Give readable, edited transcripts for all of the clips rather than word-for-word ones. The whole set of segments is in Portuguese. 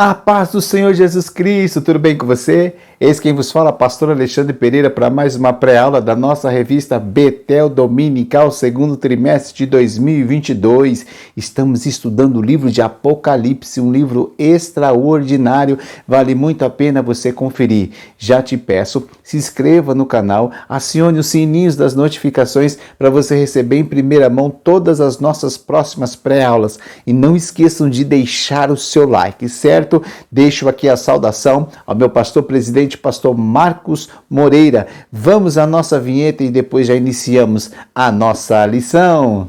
A paz do Senhor Jesus Cristo, tudo bem com você? Eis quem vos fala, pastor Alexandre Pereira, para mais uma pré-aula da nossa revista Betel Dominical, segundo trimestre de 2022. Estamos estudando o livro de Apocalipse, um livro extraordinário, vale muito a pena você conferir. Já te peço, se inscreva no canal, acione os sininhos das notificações para você receber em primeira mão todas as nossas próximas pré-aulas. E não esqueçam de deixar o seu like, certo? Deixo aqui a saudação ao meu pastor presidente, pastor Marcos Moreira. Vamos à nossa vinheta e depois já iniciamos a nossa lição.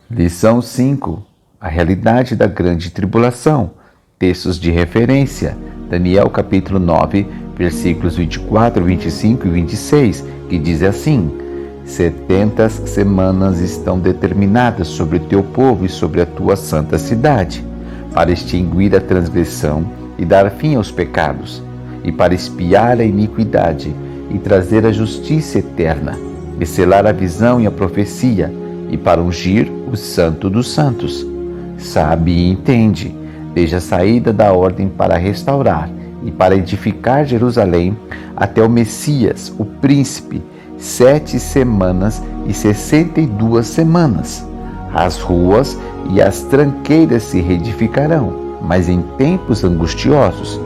Lição 5. A realidade da grande tribulação. Textos de referência. Daniel capítulo 9, versículos 24, 25 e 26, que diz assim: 70 semanas estão determinadas sobre o teu povo e sobre a tua santa cidade, para extinguir a transgressão e dar fim aos pecados, e para expiar a iniquidade e trazer a justiça eterna, e selar a visão e a profecia, e para ungir o santo dos santos. Sabe e entende, desde a saída da ordem para restaurar e para edificar Jerusalém, até o Messias, o príncipe, 7 semanas e 62 semanas. As ruas e as tranqueiras se reedificarão, mas em tempos angustiosos,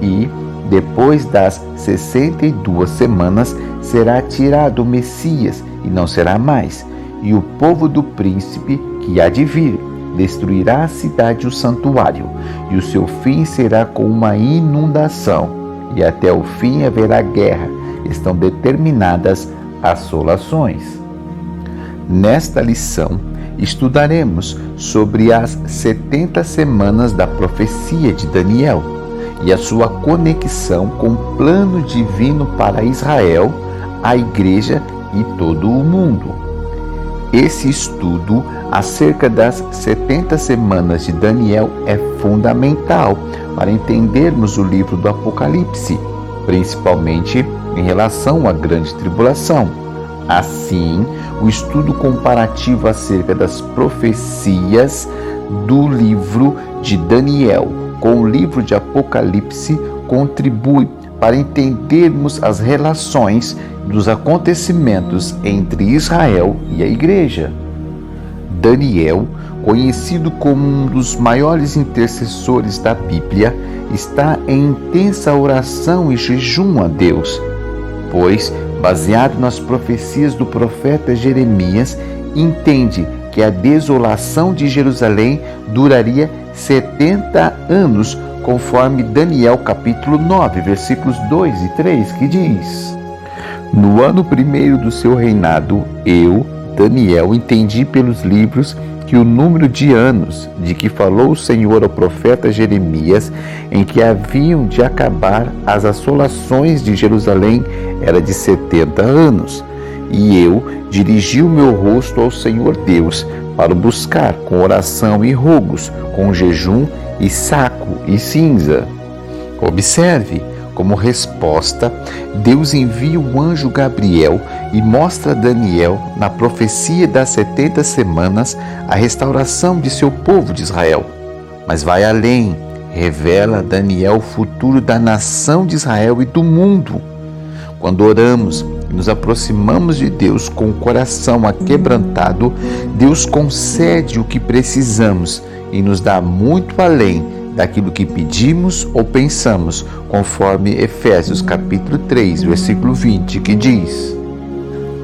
e, depois das 62 semanas, será tirado o Messias, e não será mais, e o povo do príncipe que há de vir destruirá a cidade e o santuário, e o seu fim será com uma inundação, e até o fim haverá guerra. Estão determinadas assolações. Nesta lição, estudaremos sobre as 70 semanas da profecia de Daniel e a sua conexão com o plano divino para Israel, a igreja e todo o mundo. Esse estudo acerca das 70 semanas de Daniel é fundamental para entendermos o livro do Apocalipse, principalmente em relação à grande tribulação. Assim, o estudo comparativo acerca das profecias do livro de Daniel com o livro de Apocalipse contribui para entendermos as relações dos acontecimentos entre Israel e a igreja. Daniel, conhecido como um dos maiores intercessores da Bíblia, está em intensa oração e jejum a Deus, pois, baseado nas profecias do profeta Jeremias, entende que a desolação de Jerusalém duraria 70 anos, conforme Daniel capítulo 9, versículos 2 e 3, que diz: No ano primeiro do seu reinado, eu, Daniel, entendi pelos livros que o número de anos de que falou o Senhor ao profeta Jeremias, em que haviam de acabar as assolações de Jerusalém, era de 70 anos. E eu dirigi o meu rosto ao Senhor Deus, para o buscar com oração e rogos, com jejum e saco e cinza. Observe, como resposta, Deus envia o anjo Gabriel e mostra a Daniel, na profecia das 70 semanas, a restauração de seu povo de Israel. Mas vai além, revela a Daniel o futuro da nação de Israel e do mundo. Quando oramos e nos aproximamos de Deus com o coração aquebrantado, Deus concede o que precisamos e nos dá muito além daquilo que pedimos ou pensamos, conforme Efésios capítulo 3, versículo 20, que diz: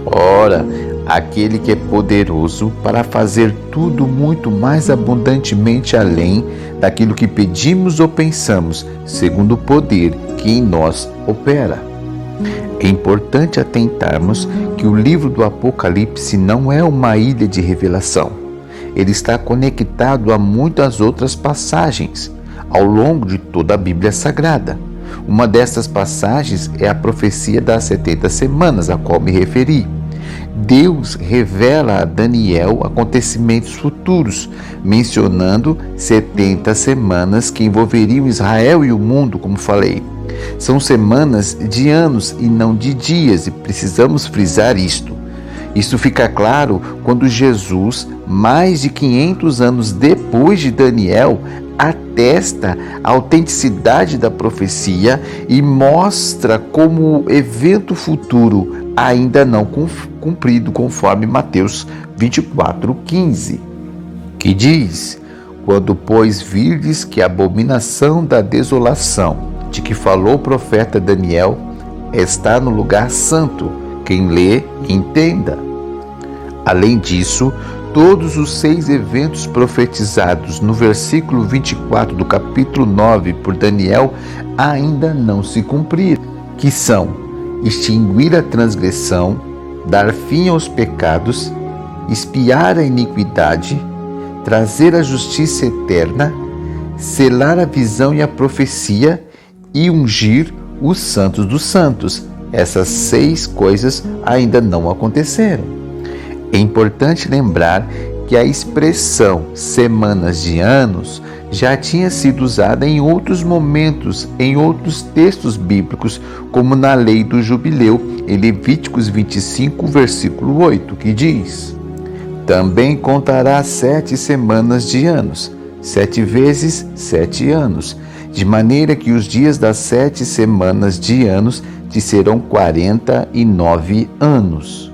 Ora, aquele que é poderoso para fazer tudo muito mais abundantemente além daquilo que pedimos ou pensamos, segundo o poder que em nós opera. É importante atentarmos que o livro do Apocalipse não é uma ilha de revelação. Ele está conectado a muitas outras passagens ao longo de toda a Bíblia Sagrada. Uma dessas passagens é a profecia das 70 semanas, a qual me referi. Deus revela a Daniel acontecimentos futuros, mencionando 70 semanas que envolveriam Israel e o mundo, como falei. São semanas de anos e não de dias, e precisamos frisar isto. Isso fica claro quando Jesus, mais de 500 anos depois de Daniel, atesta a autenticidade da profecia e mostra como o evento futuro ainda não cumprido, conforme Mateus 24:15, que diz: quando, pois, virdes que a abominação da desolação, de que falou o profeta Daniel, está no lugar santo, quem lê, entenda. Além disso, todos os 6 eventos profetizados no versículo 24 do capítulo 9 por Daniel ainda não se cumpriram, que são: extinguir a transgressão, dar fim aos pecados, expiar a iniquidade, trazer a justiça eterna, selar a visão e a profecia e ungir os santos dos santos. Essas 6 coisas ainda não aconteceram. É importante lembrar que a expressão semanas de anos já tinha sido usada em outros momentos, em outros textos bíblicos, como na lei do jubileu, em Levíticos 25, versículo 8, que diz: também contará 7 semanas de anos, 7 vezes 7 anos, de maneira que os dias das 7 semanas de anos te serão 49 anos.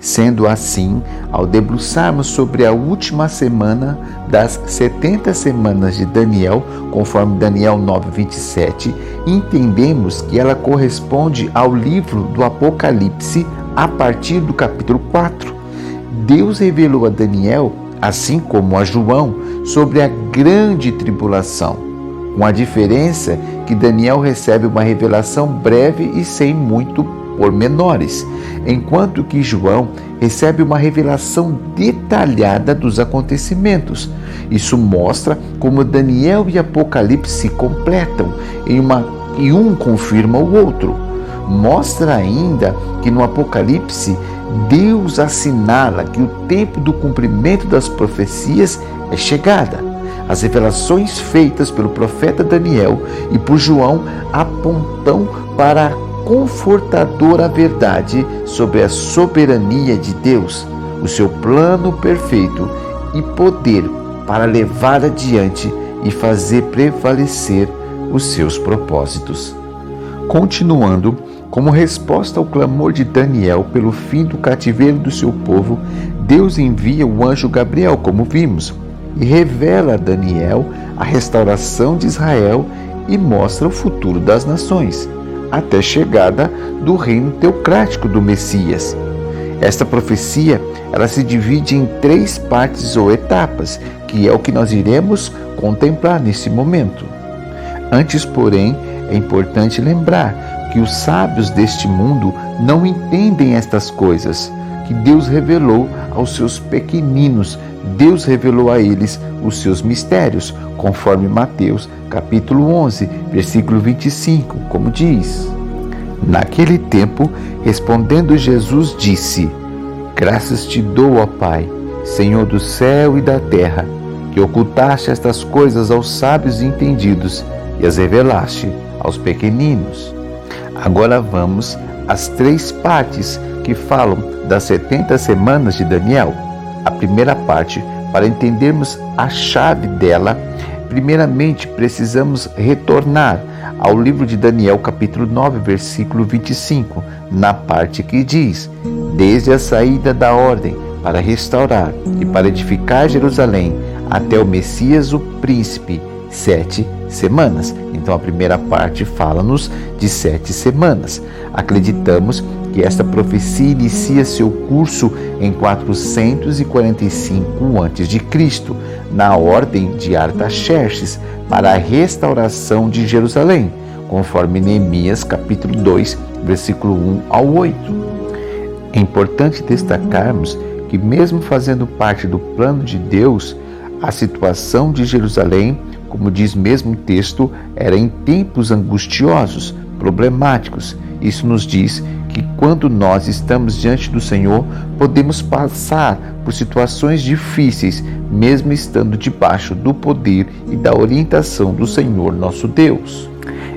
Sendo assim, ao debruçarmos sobre a última semana das 70 semanas de Daniel, conforme Daniel 9:27, entendemos que ela corresponde ao livro do Apocalipse a partir do capítulo 4. Deus revelou a Daniel, assim como a João, sobre a grande tribulação, com a diferença que Daniel recebe uma revelação breve e sem muito pormenores, enquanto que João recebe uma revelação detalhada dos acontecimentos. Isso mostra como Daniel e Apocalipse se completam e um confirma o outro. Mostra ainda que no Apocalipse Deus assinala que o tempo do cumprimento das profecias é chegada. As revelações feitas pelo profeta Daniel e por João apontam para a confortadora verdade sobre a soberania de Deus, o seu plano perfeito e poder para levar adiante e fazer prevalecer os seus propósitos. Continuando, como resposta ao clamor de Daniel pelo fim do cativeiro do seu povo, Deus envia o anjo Gabriel, como vimos, e revela a Daniel a restauração de Israel e mostra o futuro das nações, até a chegada do reino teocrático do Messias. Esta profecia, ela se divide em 3 partes ou etapas, que é o que nós iremos contemplar nesse momento. Antes, porém, é importante lembrar que os sábios deste mundo não entendem estas coisas, que Deus revelou aos seus pequeninos. Deus revelou a eles os seus mistérios, conforme Mateus capítulo 11, versículo 25, como diz: naquele tempo, respondendo Jesus, disse: graças te dou, ó Pai, Senhor do céu e da terra, que ocultaste estas coisas aos sábios e entendidos e as revelaste aos pequeninos. Agora vamos às 3 partes que falam das 70 semanas de Daniel. A primeira parte, para entendermos a chave dela, primeiramente precisamos retornar ao livro de Daniel, capítulo 9, versículo 25, na parte que diz: desde a saída da ordem para restaurar e para edificar Jerusalém até o Messias, o príncipe, 7 semanas. Então a primeira parte fala-nos de 7 semanas. Acreditamos que esta profecia inicia seu curso em 445 a.C., na ordem de Artaxerxes, para a restauração de Jerusalém, conforme Neemias capítulo 2, versículo 1 ao 8. É importante destacarmos que, mesmo fazendo parte do plano de Deus, a situação de Jerusalém, como diz mesmo o texto, era em tempos angustiosos, problemáticos. Isso nos diz que que quando nós estamos diante do Senhor, podemos passar por situações difíceis, mesmo estando debaixo do poder e da orientação do Senhor nosso Deus.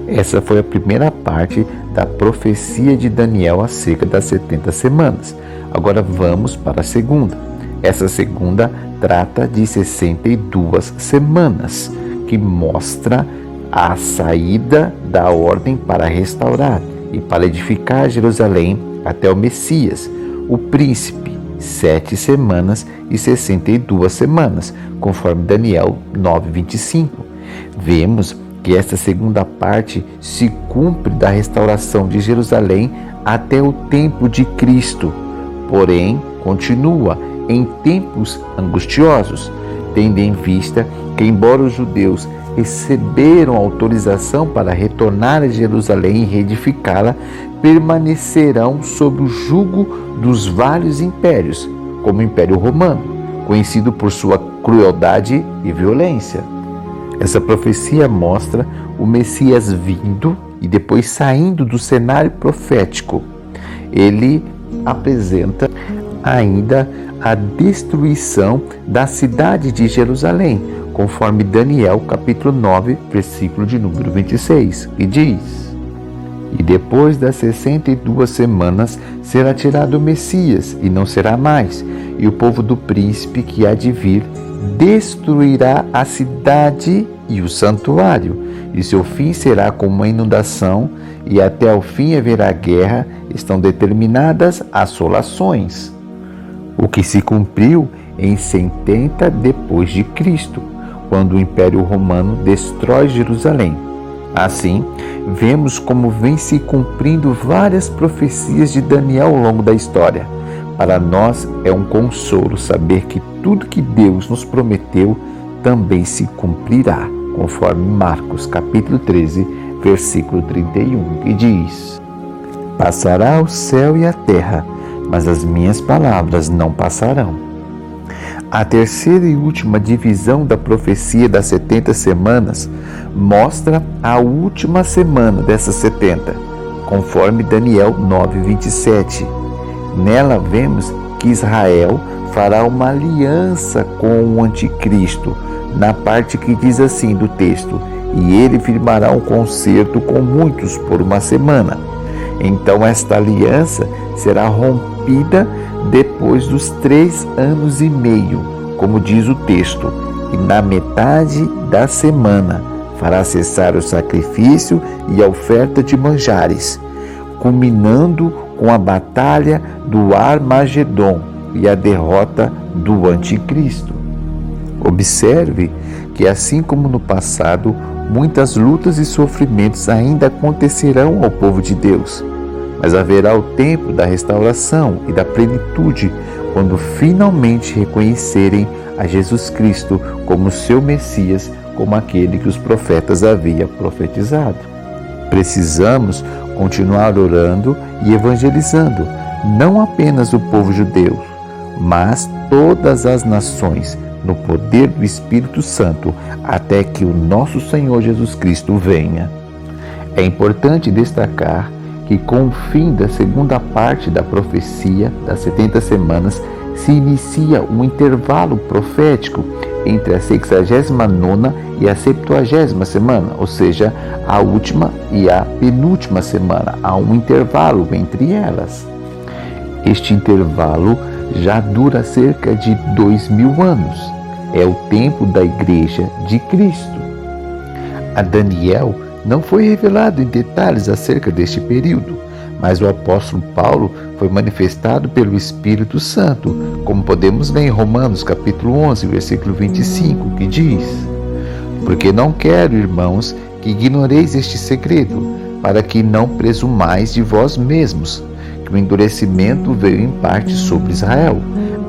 Essa foi a primeira parte da profecia de Daniel acerca das 70 semanas. Agora vamos para a segunda. Essa segunda trata de 62 semanas, que mostra a saída da ordem para restaurar e para edificar Jerusalém até o Messias, o príncipe, 7 semanas e 62 semanas, conforme Daniel 9:25. Vemos que esta segunda parte se cumpre da restauração de Jerusalém até o tempo de Cristo, porém continua em tempos angustiosos, tendo em vista que, embora os judeus receberam autorização para retornar a Jerusalém e reedificá-la, permanecerão sob o jugo dos vários impérios, como o Império Romano, conhecido por sua crueldade e violência. Essa profecia mostra o Messias vindo e depois saindo do cenário profético. Ele apresenta ainda a destruição da cidade de Jerusalém, conforme Daniel capítulo 9, versículo de número 26, que diz: E depois das 62 semanas será tirado o Messias, e não será mais, e o povo do príncipe que há de vir destruirá a cidade e o santuário, e seu fim será como uma inundação, e até ao fim haverá guerra, estão determinadas assolações. O que se cumpriu em 70 depois de Cristo, quando o Império Romano destrói Jerusalém. Assim, vemos como vem se cumprindo várias profecias de Daniel ao longo da história. Para nós é um consolo saber que tudo que Deus nos prometeu também se cumprirá, conforme Marcos capítulo 13, versículo 31, que diz: Passará o céu e a terra, mas as minhas palavras não passarão. A terceira e última divisão da profecia das 70 semanas mostra a última semana dessas 70, conforme Daniel 9:27. Nela vemos que Israel fará uma aliança com o anticristo, na parte que diz assim do texto: e ele firmará um concerto com muitos por uma semana. Então esta aliança será rompida depois dos 3 anos e meio, como diz o texto, e na metade da semana fará cessar o sacrifício e a oferta de manjares, culminando com a batalha do Armagedon e a derrota do anticristo. Observe que, assim como no passado, muitas lutas e sofrimentos ainda acontecerão ao povo de Deus, mas haverá o tempo da restauração e da plenitude, quando finalmente reconhecerem a Jesus Cristo como seu Messias, como aquele que os profetas haviam profetizado. Precisamos continuar orando e evangelizando, não apenas o povo judeu, mas todas as nações, no poder do Espírito Santo, até que o nosso Senhor Jesus Cristo venha. É importante destacar que, com o fim da segunda parte da profecia das 70 semanas, se inicia um intervalo profético entre a 69ª e a 70ª semana, ou seja, a última e a penúltima semana. Há um intervalo entre elas. Este intervalo já dura cerca de 2000 anos. É o tempo da Igreja de Cristo. A Daniel não foi revelado em detalhes acerca deste período, mas o apóstolo Paulo foi manifestado pelo Espírito Santo, como podemos ver em Romanos capítulo 11, versículo 25, que diz: Porque não quero, irmãos, que ignoreis este segredo, para que não presumais de vós mesmos, que o endurecimento veio em parte sobre Israel,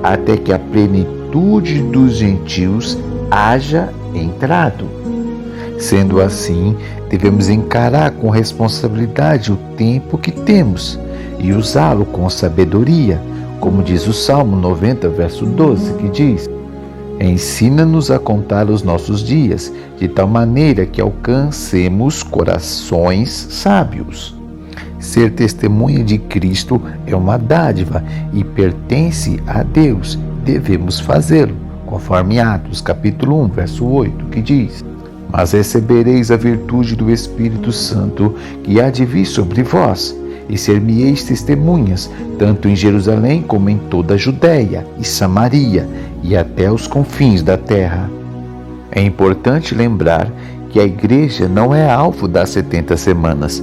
até que a plenitude dos gentios haja entrado. Sendo assim, devemos encarar com responsabilidade o tempo que temos e usá-lo com sabedoria, como diz o Salmo 90, verso 12, que diz: Ensina-nos a contar os nossos dias, de tal maneira que alcancemos corações sábios. Ser testemunha de Cristo é uma dádiva e pertence a Deus. Devemos fazê-lo, conforme Atos capítulo 1, verso 8, que diz: Mas recebereis a virtude do Espírito Santo que há de vir sobre vós, e ser-me-eis testemunhas, tanto em Jerusalém como em toda a Judéia e Samaria, e até os confins da terra. É importante lembrar que a igreja não é alvo das 70 semanas.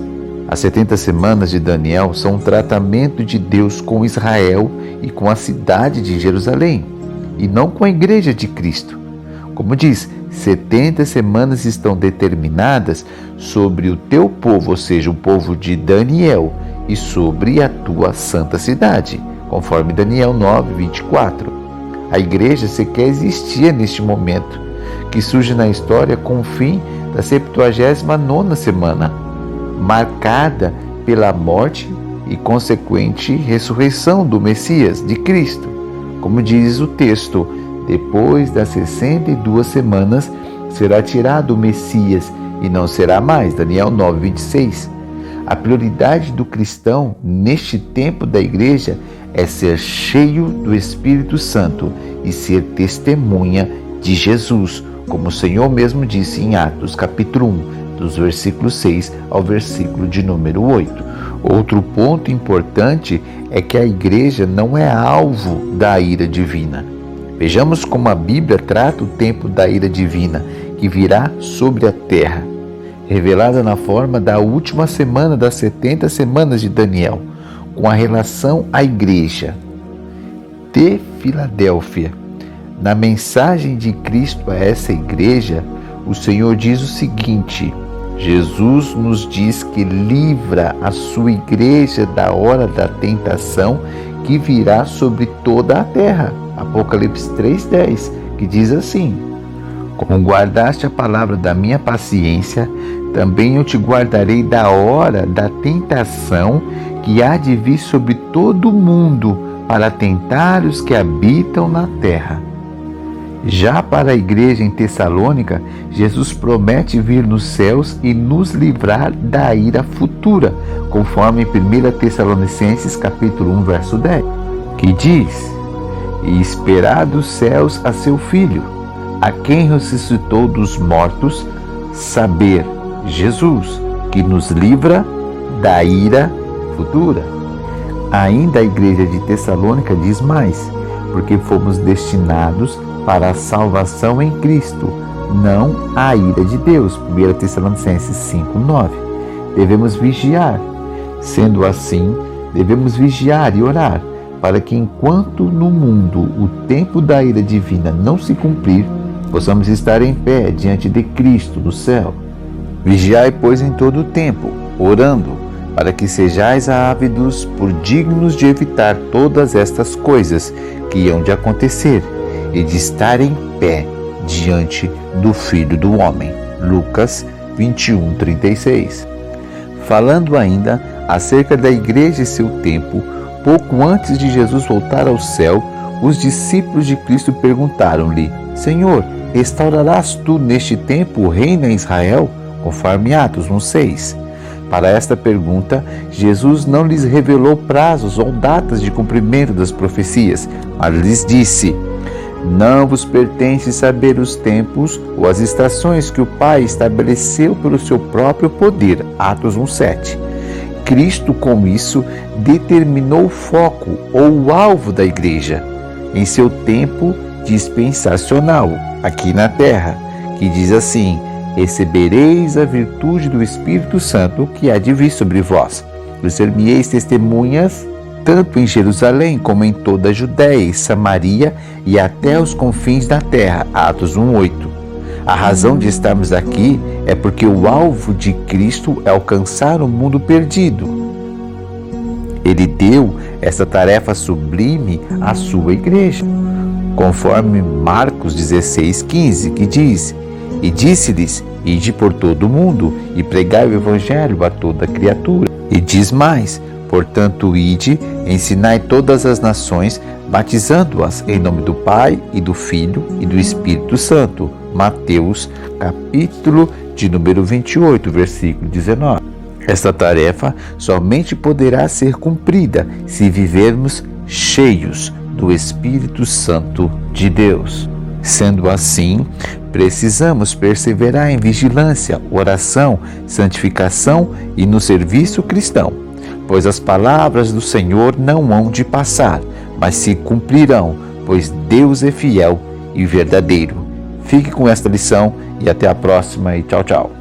As 70 semanas de Daniel são um tratamento de Deus com Israel e com a cidade de Jerusalém, e não com a igreja de Cristo. Como diz, 70 semanas estão determinadas sobre o teu povo, ou seja, o povo de Daniel, e sobre a tua santa cidade, conforme Daniel 9, 24. A igreja sequer existia neste momento, que surge na história com o fim da 79ª semana, marcada pela morte e consequente ressurreição do Messias, de Cristo. Como diz o texto, depois das 62 semanas será tirado o Messias e não será mais. Daniel 9, 26. A prioridade do cristão neste tempo da igreja é ser cheio do Espírito Santo e ser testemunha de Jesus, como o Senhor mesmo disse em Atos capítulo 1, dos versículos 6 ao versículo de número 8. Outro ponto importante é que a igreja não é alvo da ira divina. Vejamos como a Bíblia trata o tempo da ira divina, que virá sobre a terra, revelada na forma da última semana das 70 semanas de Daniel, com a relação à igreja de Filadélfia. Na mensagem de Cristo a essa igreja, o Senhor diz o seguinte: Jesus nos diz que livra a sua igreja da hora da tentação que virá sobre toda a terra. Apocalipse 3:10, que diz assim: Como guardaste a palavra da minha paciência, também eu te guardarei da hora da tentação que há de vir sobre todo o mundo para tentar os que habitam na terra. Já para a igreja em Tessalônica, Jesus promete vir nos céus e nos livrar da ira futura, conforme 1 Tessalonicenses capítulo 1, verso 10, que diz: E esperar dos céus a seu Filho, a quem ressuscitou dos mortos, saber, Jesus, que nos livra da ira futura. Ainda a igreja de Tessalônica diz mais: porque fomos destinados para a salvação em Cristo, não a ira de Deus. 1 Tessalonicenses 5:9. Devemos vigiar. Sendo assim, devemos vigiar e orar, para que enquanto no mundo o tempo da ira divina não se cumprir, possamos estar em pé diante de Cristo no céu. Vigiai, pois, em todo o tempo, orando, para que sejais ávidos por dignos de evitar todas estas coisas que hão de acontecer, e de estar em pé diante do Filho do Homem. Lucas 21:36. Falando ainda acerca da igreja e seu tempo, pouco antes de Jesus voltar ao céu, os discípulos de Cristo perguntaram-lhe: Senhor, restaurarás tu neste tempo o reino em Israel? Conforme Atos 1:6. Para esta pergunta, Jesus não lhes revelou prazos ou datas de cumprimento das profecias, mas lhes disse: Não vos pertence saber os tempos ou as estações que o Pai estabeleceu pelo seu próprio poder. Atos 1:7. Cristo, com isso, determinou o foco ou o alvo da igreja em seu tempo dispensacional aqui na terra, que diz assim: Recebereis a virtude do Espírito Santo que há de vir sobre vós, e ser-me-eis testemunhas tanto em Jerusalém como em toda a Judéia e Samaria e até os confins da terra. Atos 1:8. A razão de estarmos aqui é porque o alvo de Cristo é alcançar o mundo perdido. Ele deu essa tarefa sublime à sua igreja, conforme Marcos 16:15, que diz: E disse-lhes: Ide por todo o mundo e pregai o evangelho a toda criatura. E diz mais: Portanto, ide, ensinai todas as nações, batizando-as em nome do Pai e do Filho e do Espírito Santo. Mateus, capítulo de número 28, versículo 19. Esta tarefa somente poderá ser cumprida se vivermos cheios do Espírito Santo de Deus. Sendo assim, precisamos perseverar em vigilância, oração, santificação e no serviço cristão, pois as palavras do Senhor não hão de passar, mas se cumprirão, pois Deus é fiel e verdadeiro. Fique com esta lição e até a próxima e tchau, tchau.